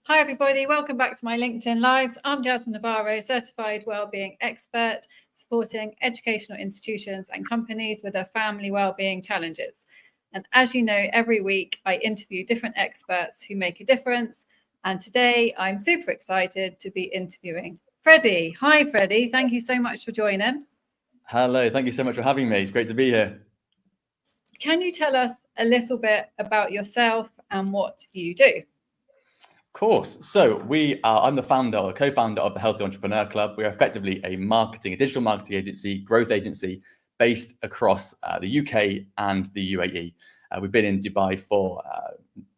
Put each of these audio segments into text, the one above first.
Hi, everybody. Welcome back to my LinkedIn Lives. I'm Jasmine Navarro, certified wellbeing expert, supporting educational institutions and companies with their family wellbeing challenges. And as you know, every week I interview different experts who make a difference. And today I'm super excited to be interviewing Freddie. Hi, Freddie. Thank you so much for joining. Hello. Thank you so much for having me. It's great to be here. Can you tell us a little bit about yourself and what you do? Of course. So I'm the co-founder of the Healthy Entrepreneur Club. We're effectively a digital marketing agency, growth agency based across the UK and the UAE. We've been in Dubai for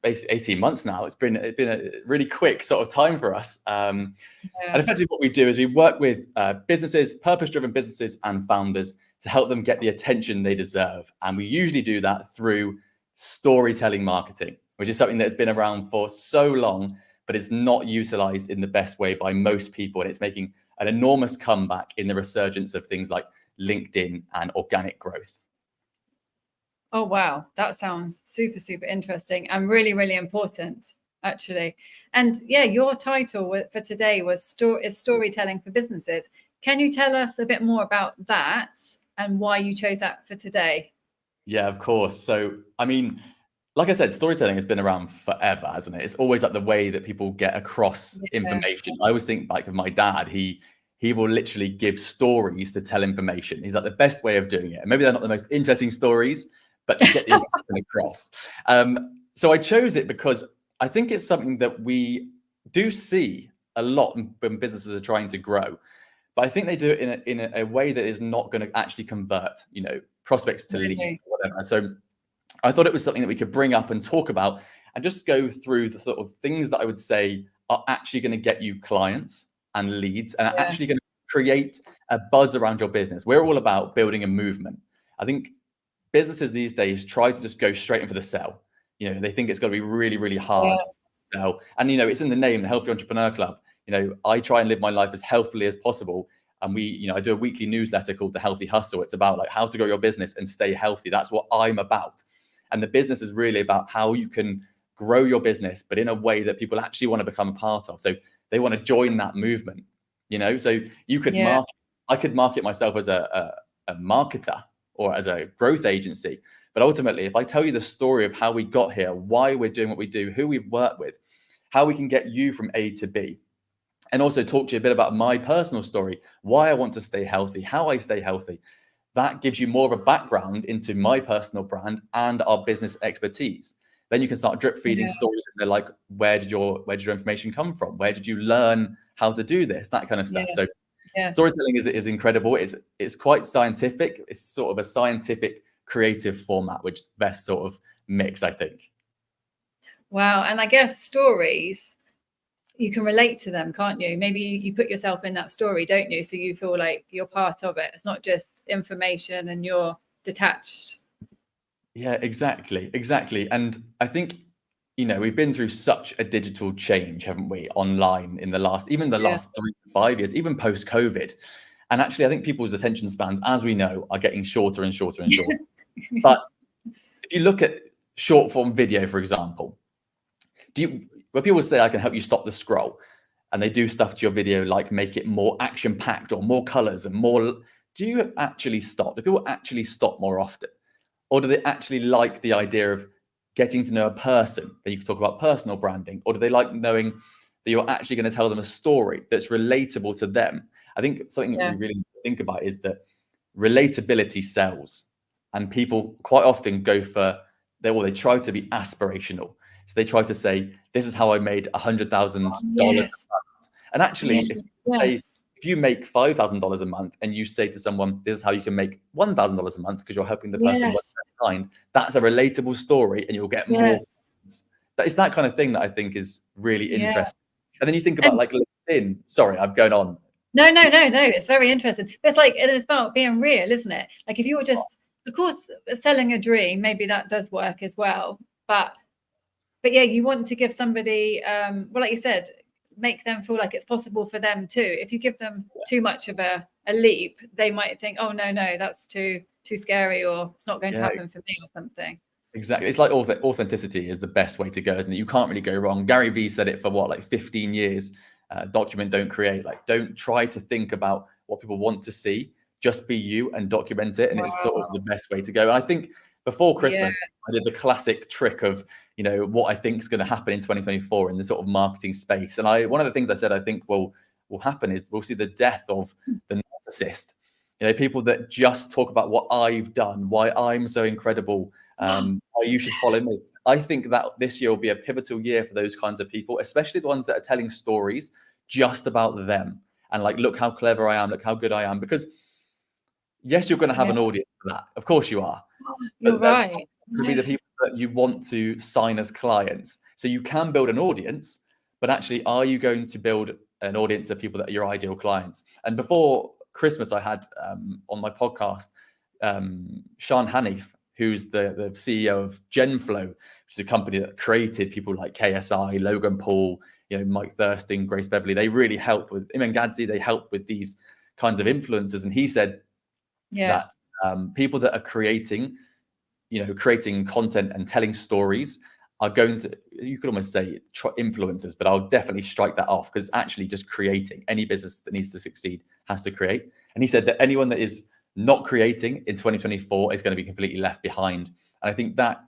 basically 18 months now. It's been a really quick sort of time for us. And effectively what we do is we work with businesses, purpose-driven businesses and founders to help them get the attention they deserve. And we usually do that through storytelling marketing, which is something that's been around for so long, but it's not utilized in the best way by most people. And it's making an enormous comeback in the resurgence of things like LinkedIn and organic growth. Oh, wow. That sounds super, super interesting and really, really important, actually. And yeah, your title for today was Storytelling for Businesses. Can you tell us a bit more about that and why you chose that for today? Yeah, of course. So, I mean, like I said, storytelling has been around forever, hasn't it? It's always like the way that people get across information. I always think like of my dad. He will literally give stories to tell information. He's like the best way of doing it. And maybe they're not the most interesting stories, but you get the information across. So I chose it because I think it's something that we do see a lot when businesses are trying to grow. But I think they do it in a way that is not going to actually convert, prospects to leads or whatever. So I thought it was something that we could bring up and talk about and just go through the sort of things that I would say are actually going to get you clients and leads and are actually going to create a buzz around your business. We're all about building a movement. I think businesses these days try to just go straight in for the sell. They think it's got to be really, really hard to sell. And, it's in the name, the Healthy Entrepreneur Club. I try and live my life as healthily as possible. And I do a weekly newsletter called The Healthy Hustle. It's about like how to grow your business and stay healthy. That's what I'm about. And the business is really about how you can grow your business, but in a way that people actually want to become a part of. So they want to join that movement, so you could I could market myself as a marketer or as a growth agency. But ultimately, if I tell you the story of how we got here, why we're doing what we do, who we've worked with, how we can get you from A to B, and also talk to you a bit about my personal story, why I want to stay healthy, how I stay healthy, that gives you more of a background into my personal brand and our business expertise. Then you can start drip feeding stories. And they're like, where did your information come from? Where did you learn how to do this? That kind of stuff. So storytelling is incredible. It's quite scientific. It's sort of a scientific creative format, which is the best sort of mix, I think. Wow. And I guess stories, you can relate to them, can't you? Maybe you put yourself in that story, don't you? So you feel like you're part of it. It's not just information and you're detached. Yeah, exactly. And I think, we've been through such a digital change, haven't we, online in the last 3 to 5 years, even post-COVID. And actually, I think people's attention spans, as we know, are getting shorter and shorter and shorter. But if you look at short form video, for example, when people say I can help you stop the scroll, and they do stuff to your video like make it more action packed or more colors and more, do you actually stop? Do people actually stop more often? Or do they actually like the idea of getting to know a person? Then you can talk about personal branding. Or do they like knowing that you're actually going to tell them a story that's relatable to them? I think something that we really think about is that relatability sells. And people quite often go for, they try to be aspirational. So they try to say, this is how I made $100,000. And actually, if you make $5,000 a month and you say to someone, this is how you can make $1,000 a month because you're helping the person work behind, that's a relatable story and you'll get more. It's that kind of thing that I think is really interesting. And then you think about like LinkedIn. Sorry, I'm going on. No. It's very interesting. But it's about being real, isn't it? Like if you were just, of course, selling a dream, maybe that does work as well. But yeah, you want to give somebody, well, like you said, make them feel like it's possible for them too. If you give them too much of a leap, they might think, oh, no, that's too scary, or it's not going to happen for me or something. Exactly. It's like authenticity is the best way to go, isn't it? You can't really go wrong. Gary Vee said it for what, like 15 years. Document, don't create. Like, don't try to think about what people want to see. Just be you and document it. And it's sort of the best way to go. And I think before Christmas, I did the classic trick of, what I think is going to happen in 2024 in the sort of marketing space. And one of the things I said I think will happen is we'll see the death of the narcissist. People that just talk about what I've done, why I'm so incredible, why you should follow me. I think that this year will be a pivotal year for those kinds of people, especially the ones that are telling stories just about them. And like, look how clever I am, look how good I am. Because yes, you're going to have an audience for that. Of course you are. You're right. Going to be the people that you want to sign as clients. So you can build an audience, but actually, are you going to build an audience of people that are your ideal clients? And before Christmas, I had on my podcast, Sean Hanif, who's the CEO of GenFlow, which is a company that created people like KSI, Logan Paul, Mike Thurston, Grace Beverly. They really help with Iman Gadzi. They help with these kinds of influencers. And he said that people that are creating content and telling stories are going to, you could almost say influencers, but I'll definitely strike that off because it's actually just creating. Any business that needs to succeed has to create. And he said that anyone that is not creating in 2024 is going to be completely left behind. And I think that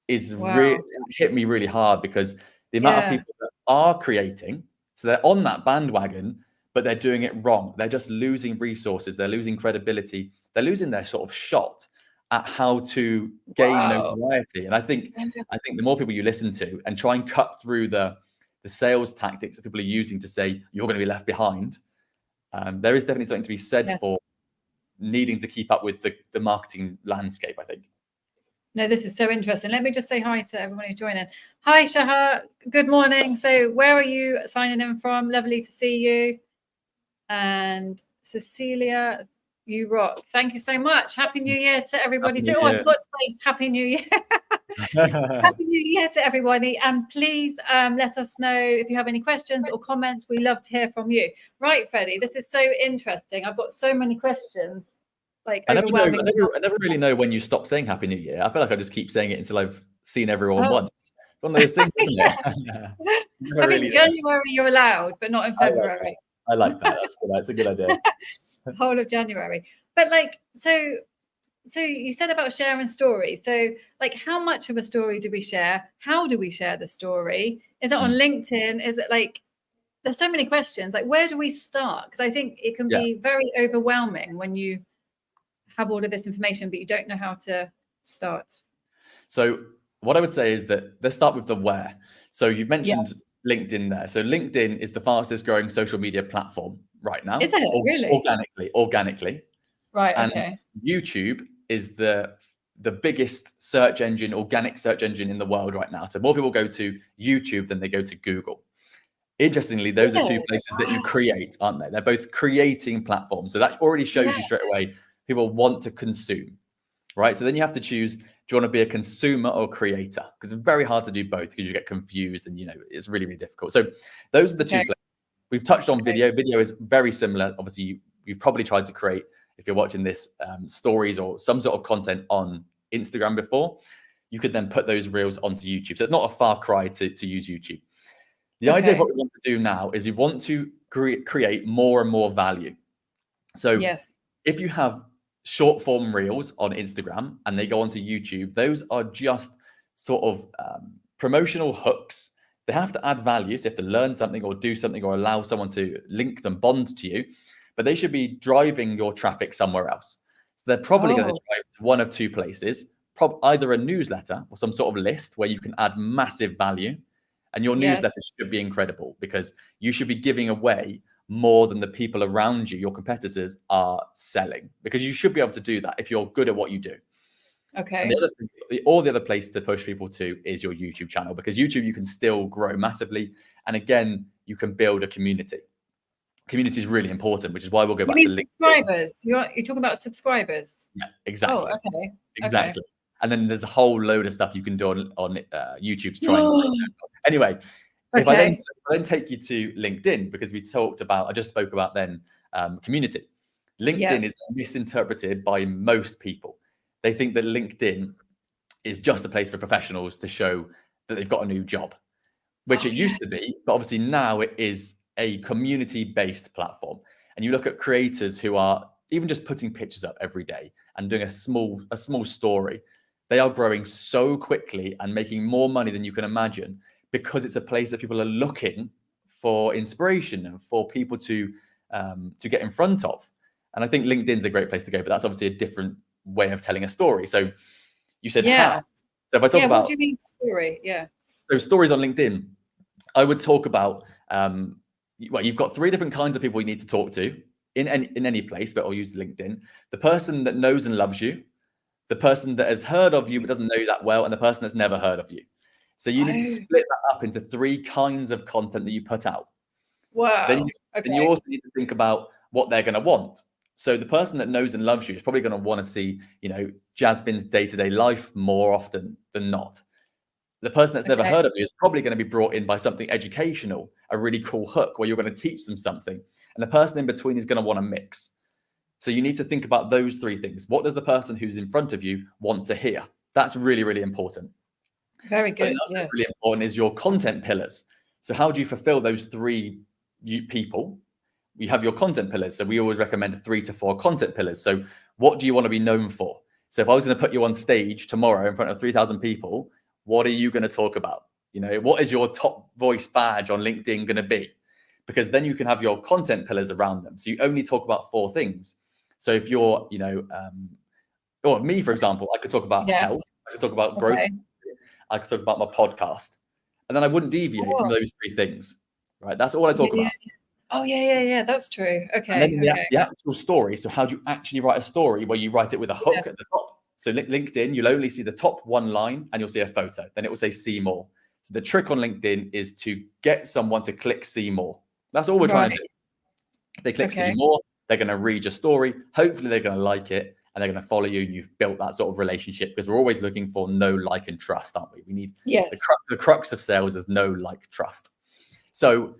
is really hit me really hard because the amount of people that are creating, so they're on that bandwagon, but they're doing it wrong. They're just losing resources. They're losing credibility. They're losing their sort of shot at how to gain notoriety. And I think the more people you listen to and try and cut through the sales tactics that people are using to say you're going to be left behind, there is definitely something to be said for needing to keep up with the marketing landscape, I think. No, this is so interesting. Let me just say hi to everyone who's joining. Hi, Shahar. Good morning. So where are you signing in from? Lovely to see you. And Cecilia, you rock. Thank you so much. Happy New Year to everybody too. I forgot to say Happy New Year. Happy New Year to everybody. And please let us know if you have any questions or comments. We love to hear from you. Right, Freddie, this is so interesting. I've got so many questions. Like I never really know when you stop saying Happy New Year. I feel like I just keep saying it until I've seen everyone once. One of those things, isn't it? I think January you're allowed, but not in February. I like that. That's good. That's a good idea. Whole of January. But like, so you said about sharing stories. So like, how much of a story do we share? How do we share the story? Is it on LinkedIn? Is it like, there's so many questions. Like, where do we start? Because I think it can be very overwhelming when you have all of this information, but you don't know how to start. So what I would say is that let's start with the where. So you've mentioned LinkedIn there. So LinkedIn is the fastest growing social media platform right now. Is it really? Organically. Right. And okay. YouTube is the biggest search engine, organic search engine in the world right now. So more people go to YouTube than they go to Google. Interestingly, those are two places that you create, aren't they? They're both creating platforms. So that already shows you straight away people want to consume, right? So then you have to choose, do you want to be a consumer or creator? Because it's very hard to do both because you get confused and, it's really, really difficult. So those are the two places. We've touched on video. Video is very similar. Obviously, you've probably tried to create, if you're watching this, stories or some sort of content on Instagram before. You could then put those reels onto YouTube. So it's not a far cry to use YouTube. The idea of what we want to do now is we want to create more and more value. So if you have short form reels on Instagram and they go onto YouTube, those are just sort of promotional hooks. They have to add value. So you have to learn something or do something or allow someone to link them, bond to you, but they should be driving your traffic somewhere else. So they're probably going to drive to one of two places, either a newsletter or some sort of list where you can add massive value. And your newsletter should be incredible because you should be giving away more than the people around you, your competitors, are selling, because you should be able to do that if you're good at what you do. Okay. And the other place to push people to is your YouTube channel, because YouTube, you can still grow massively. And again, you can build a community. Community is really important, which is why we'll go back to LinkedIn. Subscribers. You're talking about subscribers. Yeah, exactly. Oh, okay. Exactly. Okay. And then there's a whole load of stuff you can do on YouTube to try and anyway. If I then take you to LinkedIn, because I just spoke about then community. LinkedIn is misinterpreted by most people. They think that LinkedIn is just a place for professionals to show that they've got a new job, which it used to be, but obviously now it is a community-based platform. And you look at creators who are even just putting pictures up every day and doing a small story. They are growing so quickly and making more money than you can imagine, because it's a place that people are looking for inspiration and for people to get in front of. And I think LinkedIn's a great place to go, but that's obviously a different way of telling a story. So you said how. So if I talk about, what do you mean story? So stories on LinkedIn, I would talk about, well, you've got 3 different kinds of people you need to talk to in any place, but I'll use LinkedIn. The person that knows and loves you, the person that has heard of you but doesn't know you that well, and the person that's never heard of you. So you need to split that up into 3 kinds of content that you put out. Wow. Then you also need to think about what they're going to want. So the person that knows and loves you is probably going to want to see, Jasmine's day-to-day life more often than not. The person that's never heard of you is probably going to be brought in by something educational, a really cool hook where you're going to teach them something. And the person in between is going to want to mix. So you need to think about those 3 things. What does the person who's in front of you want to hear? That's really, really important. Very good. So that's really important is your content pillars. So how do you fulfill those 3 people? You have your content pillars. So we always recommend 3 to 4 content pillars. So what do you want to be known for? So if I was going to put you on stage tomorrow in front of 3,000 people, what are you going to talk about? What is your top voice badge on LinkedIn going to be? Because then you can have your content pillars around them. So you only talk about 4 things. So if you're, or me, for example, I could talk about health. I could talk about growth. I could talk about my podcast. And then I wouldn't deviate from those 3 things, right? That's all I talk about. Oh, yeah. That's true. Okay. And then the actual story. So how do you actually write a story where you write it with a hook at the top? So LinkedIn, you'll only see the top 1 line and you'll see a photo. Then it will say see more. So the trick on LinkedIn is to get someone to click see more. That's all we're trying to do. If they click see more, they're going to read your story. Hopefully they're going to like it and they're going to follow you. And you've built that sort of relationship, because we're always looking for know, like, and trust, aren't we? We need the crux of sales is know, like, trust. So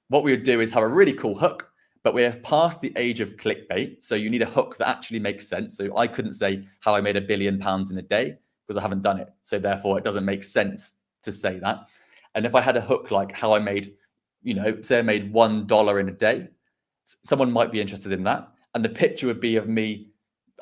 what we would do is have a really cool hook, but we're past the age of clickbait. So you need a hook that actually makes sense. So I couldn't say how I made £1 billion in a day because I haven't done it. So therefore it doesn't make sense to say that. And if I had a hook like how I made, say I made $1 in a day, someone might be interested in that. And the picture would be of me,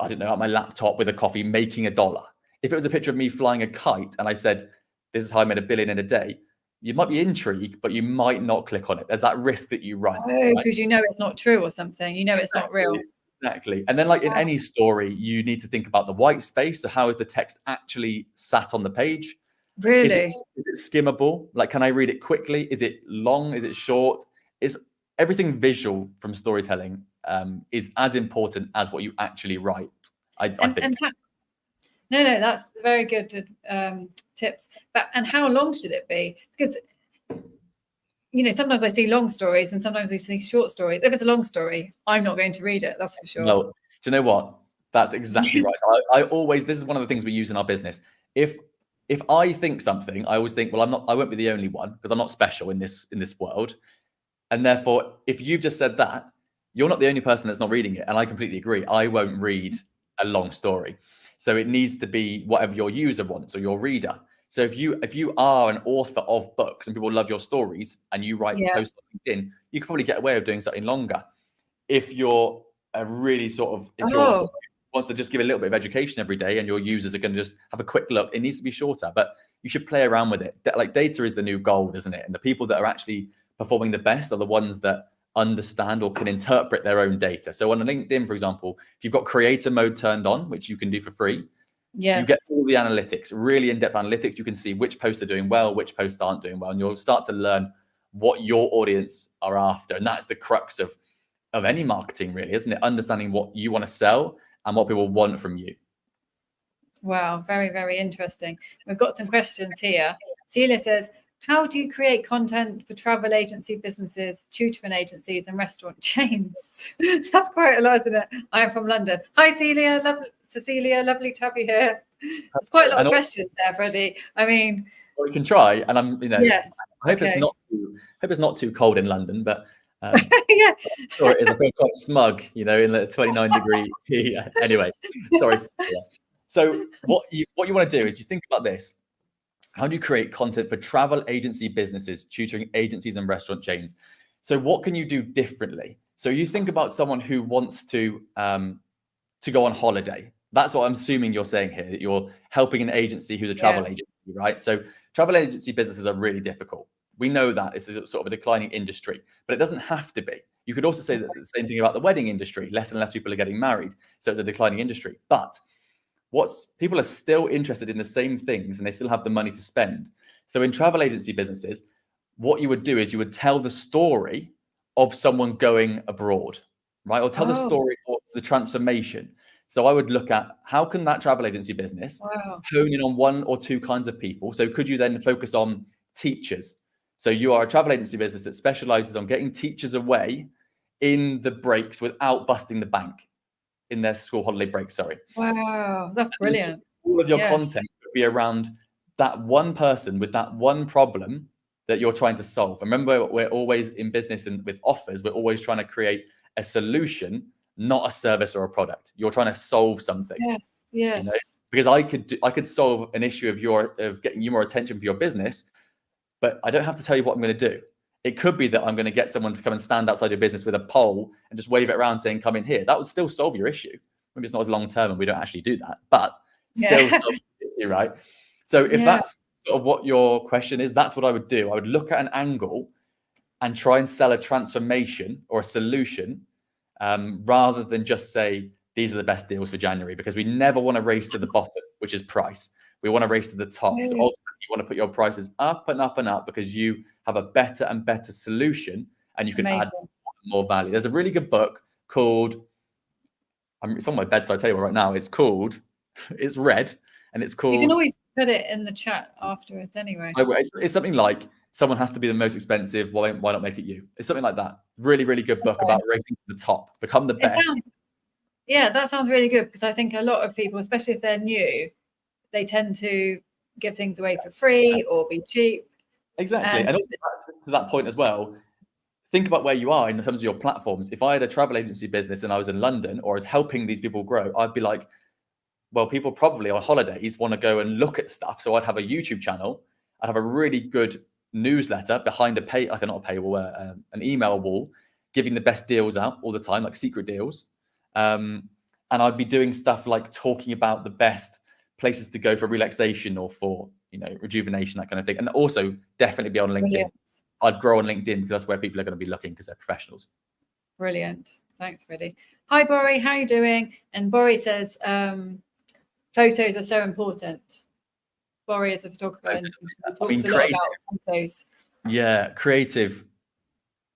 I don't know, at my laptop with a coffee making $1. If it was a picture of me flying a kite and I said, this is how I made $1 billion in a day, you might be intrigued, but you might not click on it. There's that risk that you run. Because it's not true or something. It's not real. Exactly. And then like in any story, you need to think about the white space. So how is the text actually sat on the page? Really? Is it skimmable? Like, can I read it quickly? Is it long? Is it short? Is everything visual from storytelling is as important as what you actually write, I think. No, that's very good tips. And how long should it be? Because, sometimes I see long stories and sometimes I see short stories. If it's a long story, I'm not going to read it. That's for sure. No, do you know what? That's exactly right. So I always, this is one of the things we use in our business. If I think something, I always think, well, I won't be the only one because I'm not special in this world. And therefore, if you've just said that, you're not the only person that's not reading it. And I completely agree. I won't read a long story. So it needs to be whatever your user wants or your reader. So if you are an author of books and people love your stories and you write posts on LinkedIn, you can probably get away with doing something longer. If you're a really sort of, if you're someone who wants to just give a little bit of education every day and your users are going to just have a quick look, it needs to be shorter, but you should play around with it. Like data is the new gold, isn't it? And the people that are actually performing the best are the ones that understand or can interpret their own data. So on LinkedIn, for example, if you've got creator mode turned on, which you can do for free, you get all the analytics, really in-depth analytics. You can see which posts are doing well, which posts aren't doing well, and you'll start to learn what your audience are after. And that's the crux of any marketing, really, isn't it? Understanding what you want to sell and what people want from you. Wow, very, very interesting. We've got some questions here. Celia says, how do you create content for travel agency businesses, tutoring agencies and restaurant chains? That's quite a lot, isn't it? I am from London. Hi, Celia. Cecilia, lovely to have you here. There's quite a lot of questions there, Freddie. I mean, well, we can try, and I'm, yes. I hope it's not too cold in London, but yeah, sure it is. I feel quite smug, in the 29 degree. Anyway, sorry, Cecilia. So what you want to do is you think about this. How do you create content for travel agency businesses, tutoring agencies and restaurant chains? So what can you do differently? So you think about someone who wants to go on holiday. That's what I'm assuming you're saying here, that you're helping an agency who's a travel agency, right? So travel agency businesses are really difficult. We know that it's a sort of a declining industry, but it doesn't have to be. You could also say that the same thing about the wedding industry. Less and less people are getting married, so it's a declining industry. But people are still interested in the same things and they still have the money to spend. So in travel agency businesses, what you would do is you would tell the story of someone going abroad, right? Or tell the story of the transformation. So I would look at how can that travel agency business hone in on one or two kinds of people. So could you then focus on teachers? So you are a travel agency business that specializes on getting teachers away in the breaks without busting the bank. In their school holiday break, sorry. Wow, that's brilliant. So all of your content would be around that one person with that one problem that you're trying to solve. And remember, we're always in business and with offers, we're always trying to create a solution, not a service or a product. You're trying to solve something. Yes. You know? Because I could solve an issue of getting you more attention for your business, but I don't have to tell you what I'm going to do. It could be that I'm going to get someone to come and stand outside your business with a pole and just wave it around saying, come in here. That would still solve your issue. Maybe it's not as long term and we don't actually do that, but still solve your issue, right? So if that's sort of what your question is, that's what I would do. I would look at an angle and try and sell a transformation or a solution rather than just say, these are the best deals for January, because we never want to race to the bottom, which is price. We want to race to the top. So ultimately, you want to put your prices up and up and up because you have a better and better solution and you can add more value. There's a really good book called, it's on my bed, so I'll tell you right now, it's red and it's called... You can always put it in the chat afterwards anyway. It's something like, someone has to be the most expensive, why not make it you? It's something like that. Really, really good book about racing to the top, become the best. That sounds really good, because I think a lot of people, especially if they're new, they tend to give things away for free or be cheap. Exactly. And also to that point as well, think about where you are in terms of your platforms. If I had a travel agency business and I was in London or I was helping these people grow, I'd be like, well, people probably on holidays want to go and look at stuff. So I'd have a YouTube channel. I'd have a really good newsletter behind an email wall, giving the best deals out all the time, like secret deals. And I'd be doing stuff like talking about the best places to go for relaxation or for, rejuvenation, that kind of thing. And also definitely be on LinkedIn. Brilliant. I'd grow on LinkedIn because that's where people are going to be looking because they're professionals. Brilliant. Thanks, Freddie. Hi, Bori. How are you doing? And Bori says, photos are so important. Bori is a photographer and talks a lot about photos. Yeah, creative.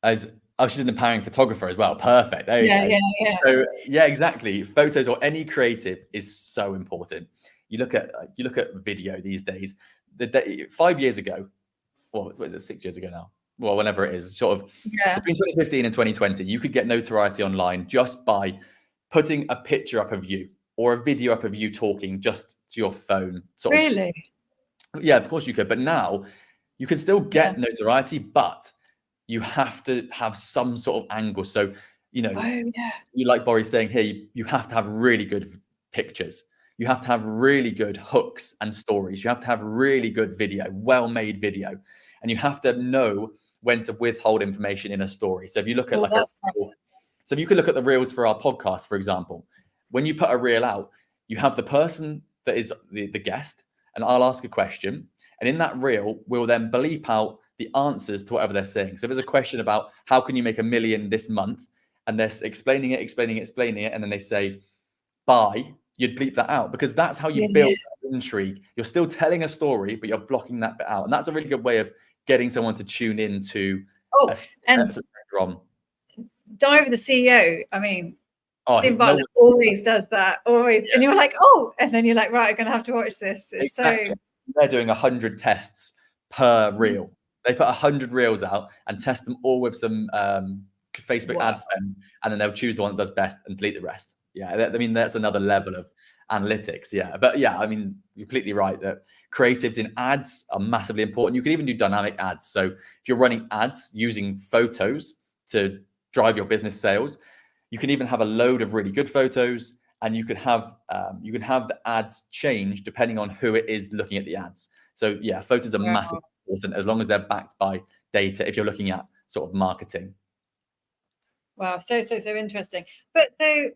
She's an empowering photographer as well. Perfect. There you go. Yeah. So yeah, exactly. Photos or any creative is so important. You look at video these days. 5 years ago, or what is it, 6 years ago now? Well, whenever it is, sort of between 2015 and 2020, you could get notoriety online just by putting a picture up of you or a video up of you talking just to your phone. Really? Yeah, of course you could. But now you can still get notoriety, but you have to have some sort of angle. So, you like Boris saying here, you have to have really good pictures. You have to have really good hooks and stories. You have to have really good video, well-made video. And you have to know when to withhold information in a story. So if you look at if you could look at the reels for our podcast, for example, when you put a reel out, you have the person that is the guest, and I'll ask a question. And in that reel, we'll then bleep out the answers to whatever they're saying. So if there's a question about how can you make $1 million this month, and they're explaining it, and then they say, bye, you'd bleep that out, because that's how you build intrigue. You're still telling a story, but you're blocking that bit out. And that's a really good way of getting someone to tune into. Dive the CEO. I mean, Steve Butler always does that. Always. And you're like, and then you're like, right, I'm going to have to watch this. It's so... They're doing 100 tests per reel. They put 100 reels out and test them all with some Facebook ad spend, and then they'll choose the one that does best and delete the rest. Yeah, I mean, that's another level of analytics. Yeah, but yeah, I mean, you're completely right that creatives in ads are massively important. You can even do dynamic ads. So if you're running ads using photos to drive your business sales, you can even have a load of really good photos and you can have the ads change depending on who it is looking at the ads. So yeah, photos are massively important as long as they're backed by data if you're looking at sort of marketing. Wow, so interesting. But so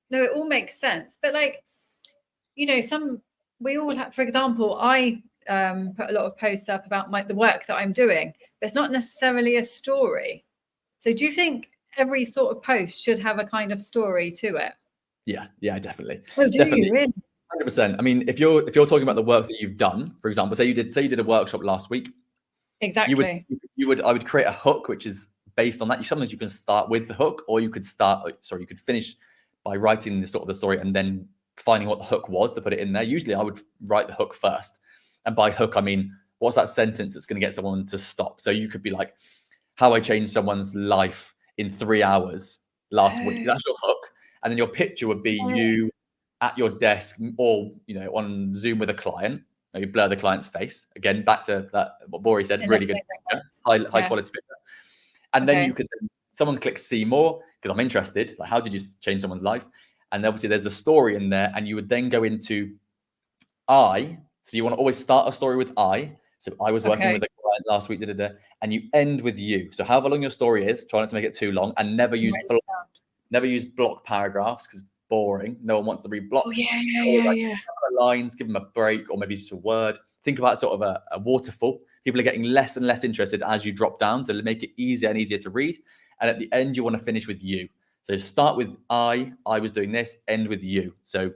no, it all makes sense. But like, you know, we all have, for example, I put a lot of posts up about the work that I'm doing, but it's not necessarily a story. So do you think every sort of post should have a kind of story to it? Yeah, definitely. Oh, do Definitely. you really? 100%. I mean, if you're talking about the work that you've done, for example, say you did a workshop last week. Exactly. I would create a hook which is based on that. Sometimes you can start with the hook, or you could finish by writing the story and then finding what the hook was to put it in there. Usually I would write the hook first. And by hook, I mean, what's that sentence that's going to get someone to stop? So you could be like, how I changed someone's life in 3 hours last week. That's your hook. And then your picture would be you at your desk, or, you know, on Zoom with a client. You blur the client's face. Again, back to that, what Bori said, really good picture, high quality picture. And then you could, someone clicks see more because I'm interested. Like, how did you change someone's life? And obviously there's a story in there, and you would then go into I. So you want to always start a story with I. So I was working with a client last week, and you end with you. So however long your story is, try not to make it too long, and never use block paragraphs because boring. No one wants to read blocks. Yeah. Lines, give them a break, or maybe just a word. Think about sort of a waterfall. People are getting less and less interested as you drop down, so make it easier and easier to read. And at the end, you want to finish with you. So start with I was doing this, end with you. So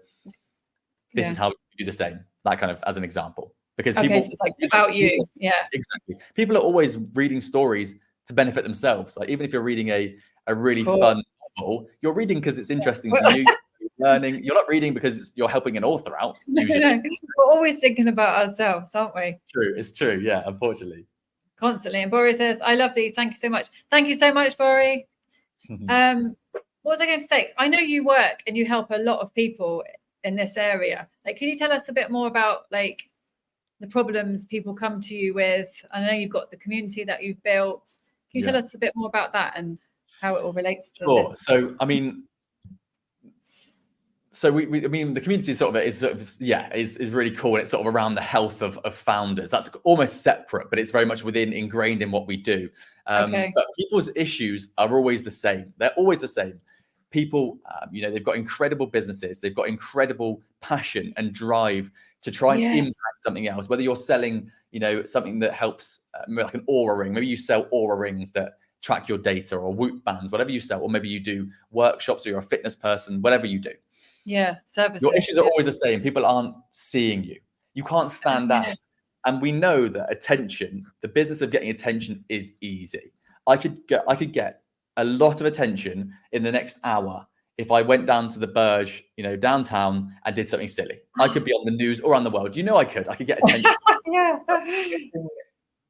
this is how you do the same. That kind of as an example. Because people, so it's like about you. Yeah. Exactly. People are always reading stories to benefit themselves. Like, even if you're reading a really fun novel, you're reading because it's interesting to you. You're learning. You're not reading because you're helping an author out. Usually. No. We're always thinking about ourselves, aren't we? It's true. Yeah, unfortunately. Constantly. And Bori says, I love these. Thank you so much. Thank you so much, Bori. What was I going to say? I know you work and you help a lot of people in this area. Like, can you tell us a bit more about like the problems people come to you with? I know you've got the community that you've built. Can you tell us a bit more about that and how it all relates to this? So I mean, the community is really cool, and it's sort of around the health of founders. That's almost separate, but it's very much ingrained in what we do. But people's issues are always the same. They're always the same. People, they've got incredible businesses. They've got incredible passion and drive to try and impact something else. Whether you're selling, something that helps, like an Aura ring. Maybe you sell Aura rings that track your data, or Whoop bands, whatever you sell. Or maybe you do workshops, or you're a fitness person, whatever you do. Services. Your issues are always the same. People aren't seeing you. You can't stand out. And we know that attention, the business of getting attention, is easy. I could get a lot of attention in the next hour if I went down to the Burj, downtown, and did something silly. I could be on the news or around the world. I could get attention.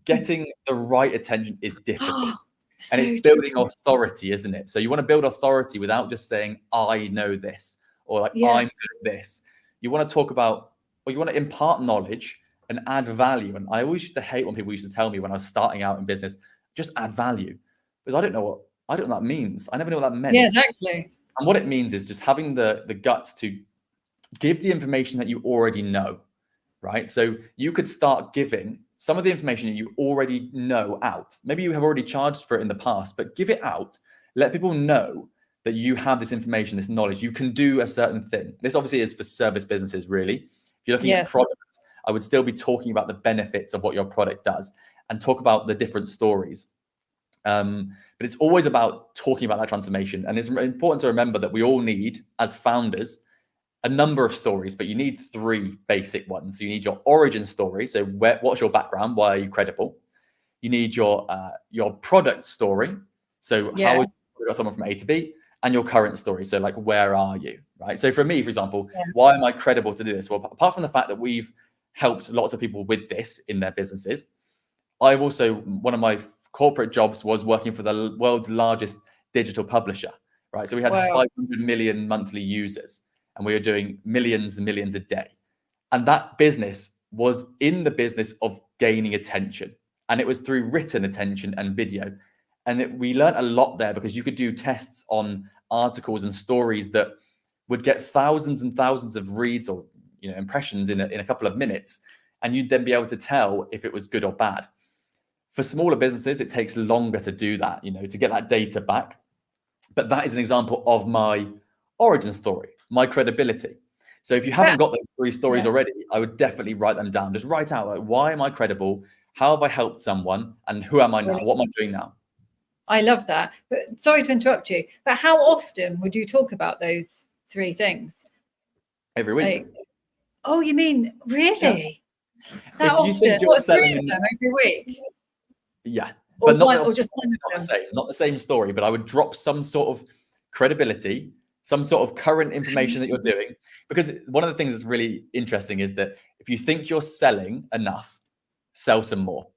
Getting the right attention is difficult. And it's building authority, isn't it? So you want to build authority without just saying, I know this, or like, I'm good at this. You want to talk about, or you want to impart knowledge and add value. And I always used to hate when people used to tell me when I was starting out in business, just add value. Because I don't know what that means. I never knew what that meant. Yeah, exactly. And what it means is just having the guts to give the information that you already know, right? So you could start giving some of the information that you already know out. Maybe you have already charged for it in the past, but give it out. Let people know that you have this information, this knowledge. You can do a certain thing. This obviously is for service businesses, really. If you're looking at product, I would still be talking about the benefits of what your product does and talk about the different stories. But it's always about talking about that transformation. And it's important to remember that we all need, as founders, a number of stories, but you need 3 basic ones. So you need your origin story. So what's your background? Why are you credible? You need your product story. So how would you got someone from A to B? And your current story. So like, where are you? Right. So for me, for example, why am I credible to do this? Well, apart from the fact that we've helped lots of people with this in their businesses, I've also, one of my corporate jobs was working for the world's largest digital publisher. Right. So we had 500 million monthly users, and we were doing millions and millions a day. And that business was in the business of gaining attention. And it was through written attention and video. And we learned a lot there, because you could do tests on articles and stories that would get thousands and thousands of reads or impressions in a couple of minutes, and you'd then be able to tell if it was good or bad. For smaller businesses, it takes longer to do that, to get that data back. But that is an example of my origin story, my credibility. So if you haven't got those 3 stories already, I would definitely write them down. Just write out, like, why am I credible? How have I helped someone? And who am I now? What am I doing now? I love that. But sorry to interrupt you, but how often would you talk about those 3 things? Every week. Oh, you mean really? Yeah. That if you often? think you're selling them every week? Yeah. Or But not just one of them. Not the same story, but I would drop some sort of credibility, some sort of current information that you're doing. Because one of the things that's really interesting is that if you think you're selling enough, sell some more,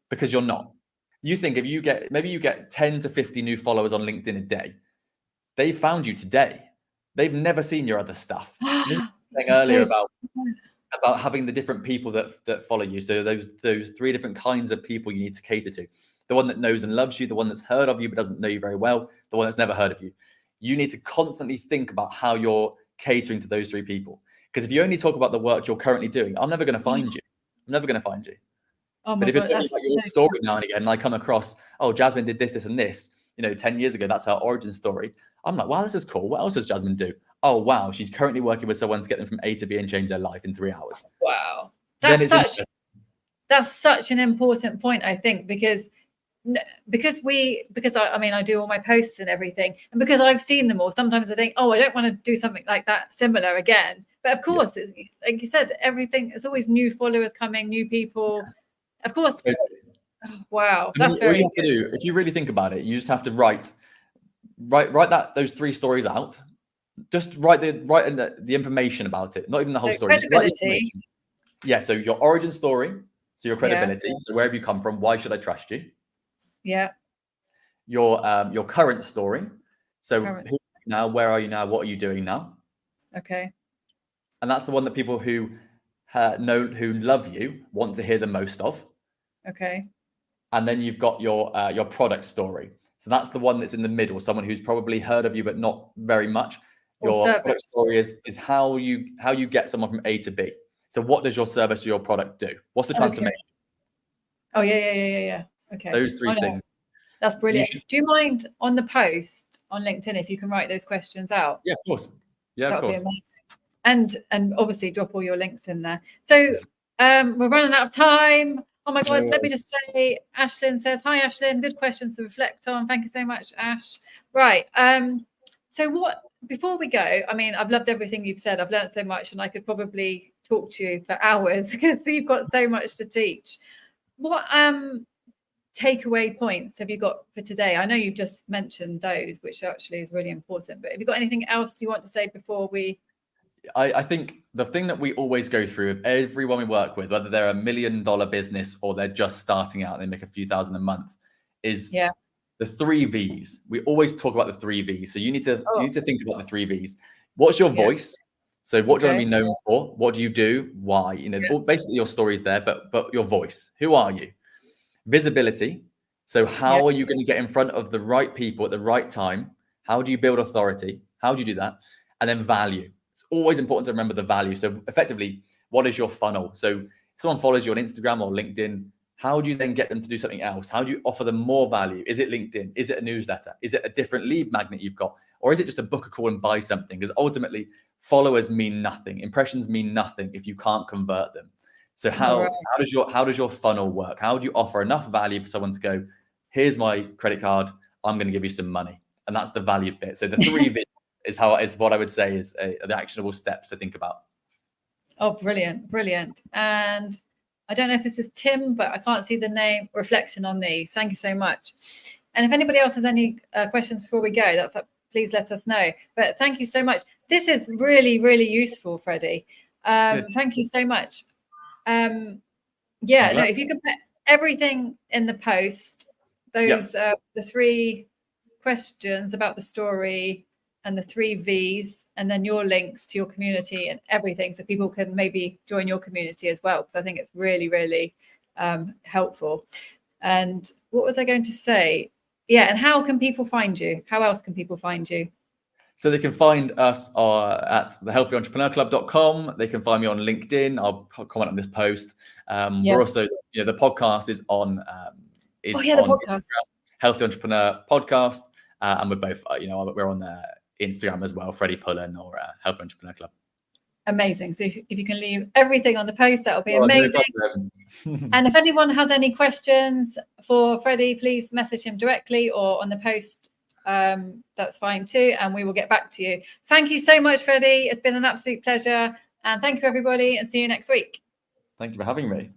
because you're not. You think if you get 10 to 50 new followers on LinkedIn a day, they found you today. They've never seen your other stuff. And this is saying earlier about having the different people that follow you. So those 3 different kinds of people you need to cater to. The one that knows and loves you, the one that's heard of you but doesn't know you very well, the one that's never heard of you. You need to constantly think about how you're catering to those 3 people. Because if you only talk about the work you're currently doing, I'm never going to find you. I'm never going to find you. Oh my but if God, you're talking about your story now and again, and I come across, oh, Jasmine did this, this, and this, 10 years ago, that's her origin story. I'm like, wow, this is cool. What else does Jasmine do? Oh, wow, she's currently working with someone to get them from A to B and change their life in 3 hours. Wow. That's such an important point, I think, because I do all my posts and everything, and because I've seen them all, sometimes I think, oh, I don't want to do something like that similar again. But of course, it's, like you said, everything, there's always new followers coming, new people. Of course. Oh, wow, that's very all you have to do, if you really think about it, you just have to write those 3 stories out. Just write the information about it, not even the whole story. Credibility. Yeah, so your origin story, so your credibility. So where have you come from? Why should I trust you? Yeah. Your current story. So who are you now? Where are you now? What are you doing now? Okay. And that's the one that people who love you want to hear the most of. Okay. And then you've got your product story. So that's the one that's in the middle. Someone who's probably heard of you but not very much. Your product story is how you get someone from A to B. So what does your service or your product do? What's the transformation? Oh yeah. Okay. Those 3 things. That's brilliant. Do you mind on the post on LinkedIn if you can write those questions out? Yeah, of course. Yeah, that of would course. be amazing. And obviously drop all your links in there. So we're running out of time. Oh my God, let me just say, Ashlyn says, hi Ashlyn, good questions to reflect on. Thank you so much, Ash. Right. So before we go, I mean, I've loved everything you've said. I've learned so much and I could probably talk to you for hours because you've got so much to teach. What takeaway points have you got for today? I know you've just mentioned those, which actually is really important, but have you got anything else you want to say before we? I think the thing that we always go through with everyone we work with, whether they're $1 million business or they're just starting out and they make a few thousand a month, is the 3 V's. We always talk about the 3 V's. So you need to think about the 3 V's. What's your voice? So what do you want to be known for? What do you do? Why? Basically your story's there, but your voice. Who are you? Visibility. So how are you going to get in front of the right people at the right time? How do you build authority? How do you do that? And then value. It's always important to remember the value. So effectively, what is your funnel? So if someone follows you on Instagram or LinkedIn, how do you then get them to do something else? How do you offer them more value? Is it LinkedIn? Is it a newsletter? Is it a different lead magnet you've got? Or is it just a book a call and buy something? Because ultimately, followers mean nothing. Impressions mean nothing if you can't convert them. So how does your funnel work? How do you offer enough value for someone to go, here's my credit card, I'm going to give you some money? And that's the value bit. So the 3 V's is what I would say is the actionable steps to think about. Oh, brilliant. And I don't know if this is Tim, but I can't see the name. Reflection on these. Thank you so much. And if anybody else has any questions before we go, please let us know. But thank you so much. This is really, really useful, Freddie. Thank you so much. If you can put everything in the post, those the 3 questions about the story and the 3 V's, and then your links to your community and everything, so people can maybe join your community as well, because I think it's really, really helpful. And what was I going to say? And how can people find you? How else can people find you? So they can find us at thehealthyentrepreneur.club.com. They can find me on LinkedIn. I'll comment on this post. We're also, the podcast is on the on podcast. Instagram, Healthy Entrepreneur Podcast, and we're both, we're on Instagram as well, Freddie Pullen or Healthy Entrepreneur Club. Amazing. So if you can leave everything on the post, that'll be amazing. No and if anyone has any questions for Freddie, please message him directly or on the post. That's fine too, and we will get back to you. Thank you so much, Freddie. It's been an absolute pleasure, and thank you, everybody, and see you next week. Thank you for having me.